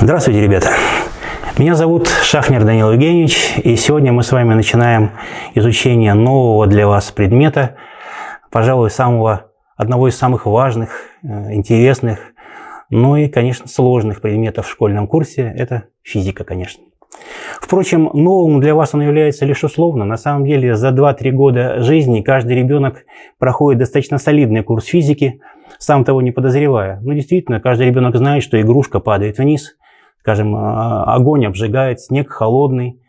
Здравствуйте, ребята! Меня зовут Шафнер Данил Евгеньевич, и сегодня мы с вами начинаем изучение нового для вас предмета, пожалуй, одного из самых важных, интересных, ну и, конечно, сложных предметов в школьном курсе – это физика, конечно. Впрочем, новым для вас он является лишь условно. На самом деле, за 2-3 года жизни каждый ребенок проходит достаточно солидный курс физики, сам того не подозревая. Но действительно, каждый ребенок знает, что игрушка падает вниз, скажем, огонь обжигает, снег холодный.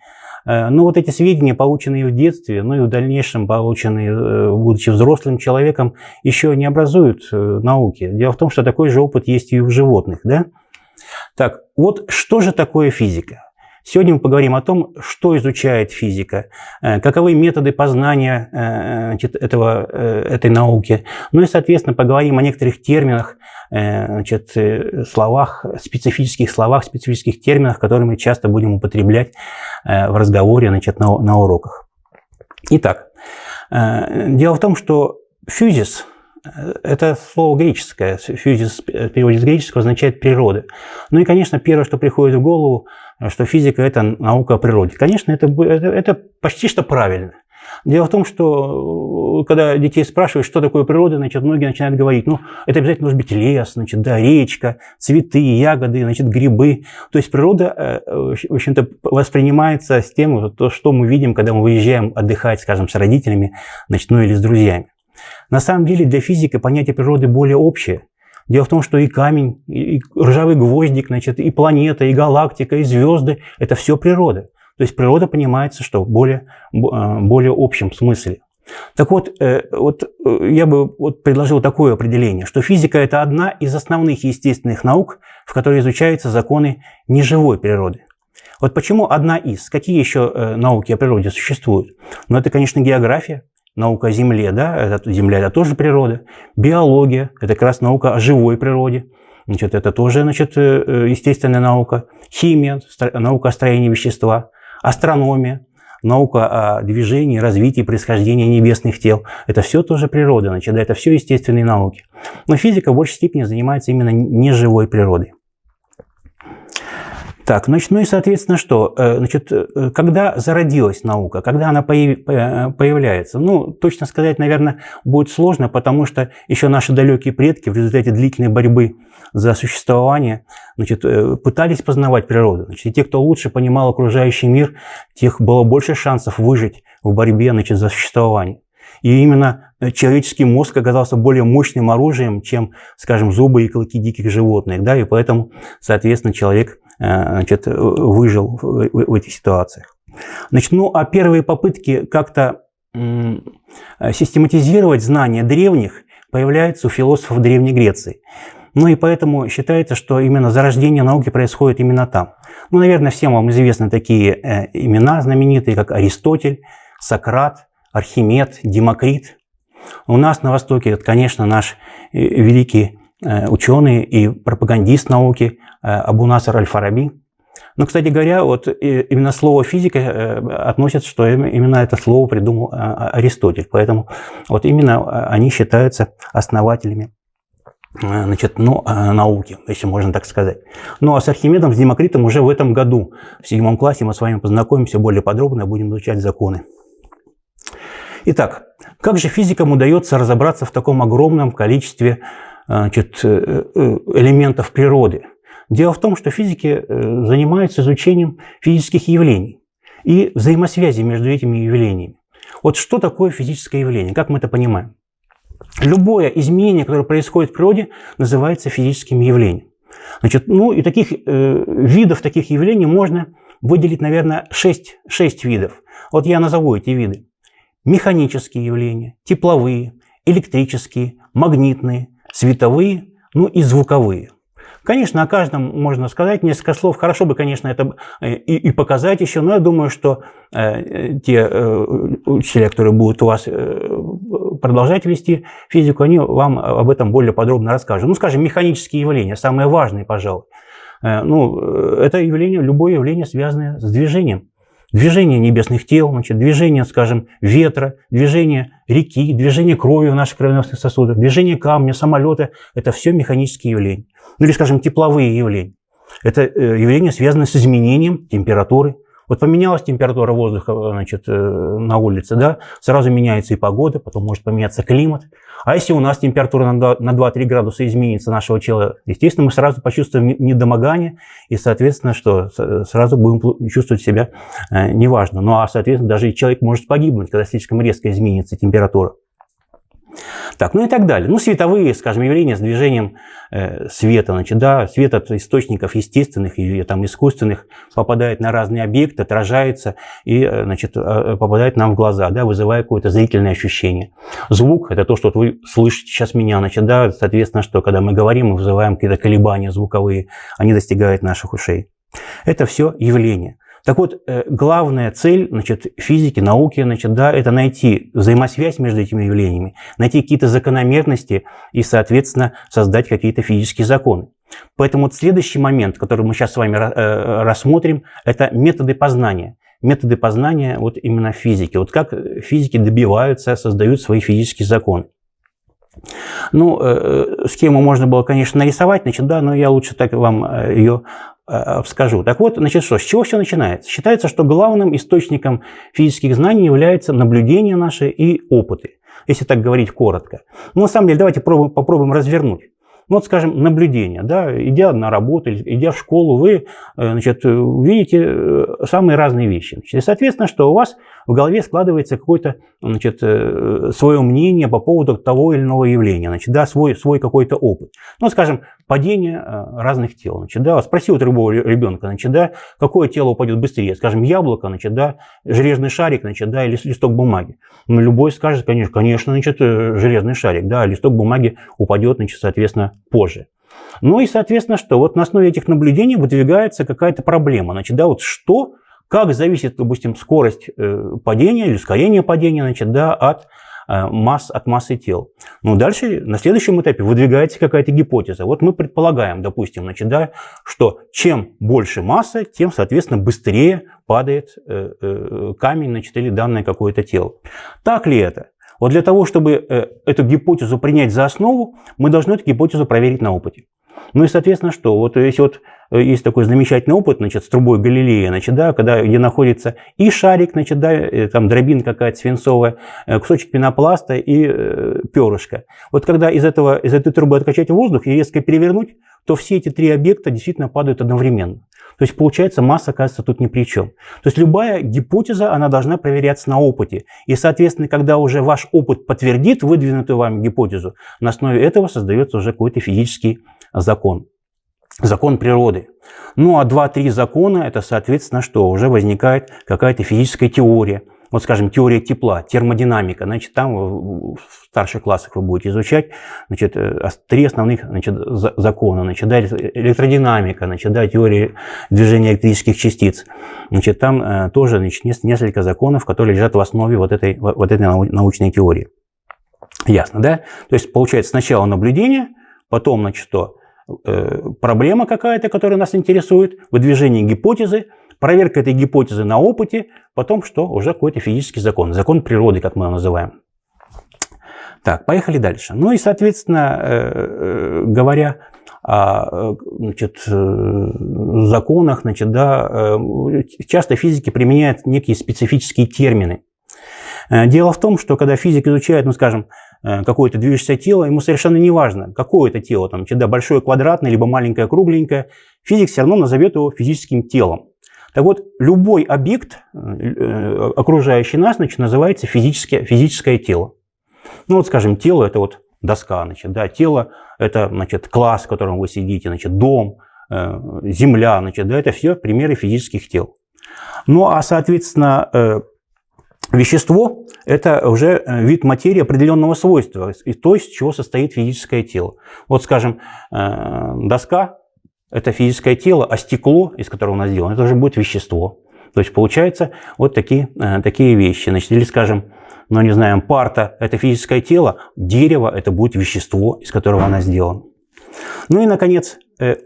Но вот эти сведения, полученные в детстве, ну и в дальнейшем полученные, будучи взрослым человеком, еще не образуют науки. Дело в том, что такой же опыт есть и у животных, да? Так, вот что же такое физика? Сегодня мы поговорим о том, что изучает физика, каковы методы познания этой науки, ну и, соответственно, поговорим о некоторых терминах, словах, специфических терминах, которые мы часто будем употреблять в разговоре на уроках. Итак, дело в том, что физис – это слово греческое. Физис в переводе с греческого означает «природа». Ну и, конечно, первое, что приходит в голову, что физика – это наука о природе. Конечно, это почти что правильно. Дело в том, что когда детей спрашивают, что такое природа, многие начинают говорить, это обязательно должен быть лес, речка, цветы, ягоды, грибы. То есть природа, в общем-то, воспринимается с тем, что мы видим, когда мы выезжаем отдыхать, скажем, с родителями, или с друзьями. На самом деле для физика понятие природы более общее. Дело в том, что и камень, и ржавый гвоздик, и планета, и галактика, и звезды – это все природа. То есть природа понимается, что в более общем смысле. Так вот, я бы предложил такое определение, что физика – это одна из основных естественных наук, в которой изучаются законы неживой природы. Вот почему одна из? Какие еще науки о природе существуют? Это, конечно, география. Наука о Земле, да, Земля – это тоже природа. Биология – это как раз наука о живой природе. Это тоже, естественная наука. Химия – наука о строении вещества. Астрономия – наука о движении, развитии, происхождении небесных тел. Это все тоже природа, это все естественные науки. Но физика в большей степени занимается именно неживой природой. Так, и соответственно что? Когда зародилась наука, когда она появляется? Точно сказать, наверное, будет сложно, потому что еще наши далекие предки в результате длительной борьбы за существование пытались познавать природу. И те, кто лучше понимал окружающий мир, тех было больше шансов выжить в борьбе за существование. И именно человеческий мозг оказался более мощным оружием, чем, скажем, зубы и клыки диких животных. Да? И поэтому, соответственно, человек выжил в этих ситуациях. А первые попытки как-то систематизировать знания древних появляются у философов Древней Греции. И поэтому считается, что именно зарождение науки происходит именно там. Наверное, всем вам известны такие имена знаменитые, как Аристотель, Сократ, Архимед, Демокрит. У нас на Востоке, это, конечно, наш великий ученый и пропагандист науки Абу-Наср аль-Фараби. Но, кстати говоря, именно слово «физика» относится, что именно это слово придумал Аристотель. Поэтому именно они считаются основателями науки, если можно так сказать. А с Архимедом, с Демокритом уже в этом году, в 7 классе, мы с вами познакомимся более подробно и будем изучать законы. Итак, как же физикам удается разобраться в таком огромном количестве элементов природы? Дело в том, что физики занимаются изучением физических явлений и взаимосвязи между этими явлениями. Что такое физическое явление? Как мы это понимаем? Любое изменение, которое происходит в природе, называется физическим явлением. И таких видов таких явлений можно выделить, наверное, 6 видов. Я назову эти виды. Механические явления, тепловые, электрические, магнитные, световые, и звуковые. Конечно, о каждом можно сказать несколько слов. Хорошо бы, конечно, это и показать еще, но я думаю, что те учителя, которые будут у вас продолжать вести физику, они вам об этом более подробно расскажут. Скажем, механические явления, самые важные, пожалуй. Это явление, любое явление, связанное с движением. Движение небесных тел, движение, скажем, ветра, движение реки, движение крови в наших кровеносных сосудах, движение камня, самолета – это все механические явления. Или, скажем, тепловые явления. Это явление связано с изменением температуры. Вот поменялась температура воздуха, значит, на улице, да, сразу меняется и погода, потом может поменяться климат. А если у нас температура на 2-3 градуса изменится нашего тела, естественно, мы сразу почувствуем недомогание и, соответственно, что сразу будем чувствовать себя неважно. Ну, а, соответственно, даже и человек может погибнуть, когда слишком резко изменится температура. Так, ну и так далее. Ну, световые, скажем, явления с движением света. Значит, да, свет от источников естественных или там, искусственных попадает на разные объекты, отражается и, значит, попадает нам в глаза, да, вызывая какое-то зрительное ощущение. Звук – это то, что вот вы слышите сейчас меня. Значит, да, соответственно, что когда мы говорим, мы вызываем какие-то колебания звуковые, они достигают наших ушей. Это все явления. Так вот, главная цель, значит, физики, науки, значит, да, это найти взаимосвязь между этими явлениями, найти какие-то закономерности и, соответственно, создать какие-то физические законы. Поэтому вот следующий момент, который мы сейчас с вами рассмотрим, это методы познания. Методы познания вот именно физики. Вот как физики добиваются, создают свои физические законы. Ну, схему можно было, конечно, нарисовать, значит, да, но я лучше так вам ее скажу. Так вот, значит, что, с чего все начинается? Считается, что главным источником физических знаний является наблюдение наше и опыты, если так говорить коротко. Но на самом деле давайте попробуем развернуть. Ну, вот, скажем, наблюдение, да, идя на работу, идя в школу, вы, значит, видите самые разные вещи. Значит, и, соответственно, что у вас в голове складывается какое-то, значит, свое мнение по поводу того или иного явления, значит, да, свой какой-то опыт. Ну, скажем, падение разных тел, значит, да, спроси вот любого ребенка, значит, да, какое тело упадет быстрее, скажем, яблоко, значит, да, железный шарик, значит, да, или листок бумаги. Ну, любой скажет, конечно, значит, железный шарик, да, листок бумаги упадет, значит, соответственно, позже. Ну и, соответственно, что вот на основе этих наблюдений выдвигается какая-то проблема. Значит, да, вот что, как зависит, допустим, скорость падения или ускорение падения, значит, да, от массы тел. Ну, дальше на следующем этапе выдвигается какая-то гипотеза. Вот мы предполагаем, допустим, значит, да, что чем больше масса, тем, соответственно, быстрее падает камень, значит, или данное какое-то тело. Так ли это? Вот для того, чтобы эту гипотезу принять за основу, мы должны эту гипотезу проверить на опыте. Ну и, соответственно, что? Вот если вот есть такой замечательный опыт, значит, с трубой Галилея, значит, да, где находится и шарик, значит, да, там дробина какая-то свинцовая, кусочек пенопласта и перышко. Вот когда из этой трубы откачать воздух и резко перевернуть, то все эти три объекта действительно падают одновременно. То есть, получается, масса, оказывается, тут ни при чем. То есть, любая гипотеза, она должна проверяться на опыте. И, соответственно, когда уже ваш опыт подтвердит выдвинутую вами гипотезу, на основе этого создается уже какой-то физический закон. Закон природы. Ну, а 2-3 закона, это, соответственно, что? Уже возникает какая-то физическая теория. Вот, скажем, теория тепла, термодинамика. Значит, там в старших классах вы будете изучать, значит, 3 основных, значит, закона. Значит, да, электродинамика, значит, да, теория движения электрических частиц. Значит, там тоже, значит, несколько законов, которые лежат в основе вот этой научной теории. Ясно, да? То есть, получается, сначала наблюдение, потом, значит, что? Проблема какая-то, которая нас интересует, выдвижение гипотезы, проверка этой гипотезы на опыте, потом что? Уже какой-то физический закон. Закон природы, как мы его называем. Так, поехали дальше. Ну и, соответственно, говоря о, значит, законах, значит, да, часто физики применяют некие специфические термины. Дело в том, что когда физик изучает, ну, скажем, какое-то движущееся тело, ему совершенно не важно, какое это тело, там, да, большое квадратное, либо маленькое кругленькое, физик все равно назовет его физическим телом. Так вот, любой объект, окружающий нас, значит, называется физическое тело. Ну вот, скажем, тело – это вот доска, значит, да, тело – это, значит, класс, в котором вы сидите, значит, дом, земля, значит, да, это все примеры физических тел. Ну, а, соответственно, вещество – это уже вид материи определенного свойства, и то, из чего состоит физическое тело. Вот, скажем, доска – это физическое тело, а стекло, из которого оно сделано, это уже будет вещество. То есть, получается, вот такие вещи. Значит, или, скажем, ну, не знаю, парта – это физическое тело, дерево – это будет вещество, из которого оно сделано. Ну и, наконец,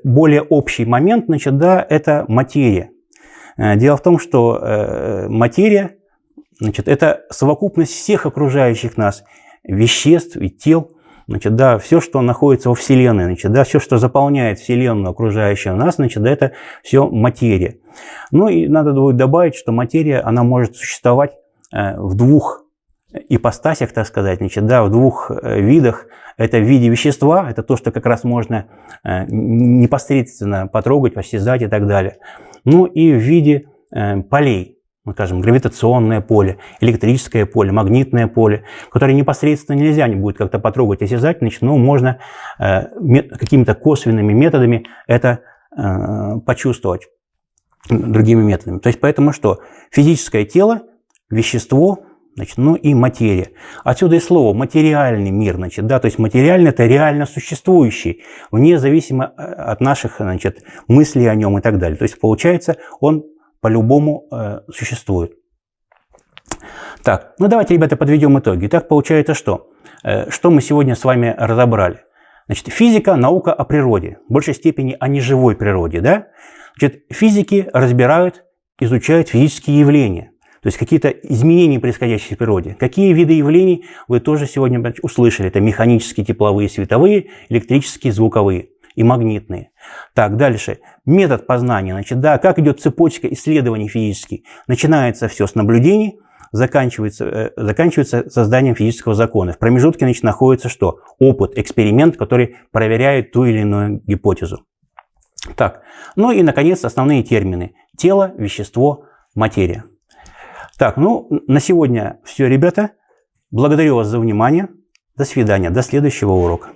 более общий момент, значит, да, это материя. Дело в том, что материя, значит, это совокупность всех окружающих нас веществ и тел, Значит, да, все, что находится во Вселенной, значит, да, все, что заполняет Вселенную, окружающую нас, значит, да, это все материя. Ну и надо будет добавить, что материя, она может существовать в двух ипостасях, так сказать, значит, да, в двух видах. Это в виде вещества, это то, что как раз можно непосредственно потрогать, осязать и так далее. Ну и в виде полей. Ну, скажем, гравитационное поле, электрическое поле, магнитное поле, которое непосредственно нельзя не будет как-то потрогать, осязать, значит, но можно какими-то косвенными методами это почувствовать другими методами. То есть поэтому что? Физическое тело, вещество, значит, ну и материя. Отсюда и слово материальный мир, значит, да, то есть материальный – это реально существующий, вне зависимо от наших, значит, мыслей о нем и так далее. То есть получается, он по-любому существует. Так, ну давайте, ребята, подведем итоги. Итак, получается что? Что мы сегодня с вами разобрали? Значит, физика – наука о природе, в большей степени о неживой природе, да? Значит, физики разбирают, изучают физические явления, то есть какие-то изменения, происходящие в природе. Какие виды явлений вы тоже сегодня услышали? Это механические, тепловые, световые, электрические, звуковые и магнитные. Так, дальше. Метод познания. Значит, да, как идет цепочка исследований физических. Начинается все с наблюдений, заканчивается созданием физического закона. В промежутке, значит, находится что? Опыт, эксперимент, который проверяет ту или иную гипотезу. Так, ну и, наконец, основные термины. Тело, вещество, материя. Так, ну, на сегодня все, ребята. Благодарю вас за внимание. До свидания. До следующего урока.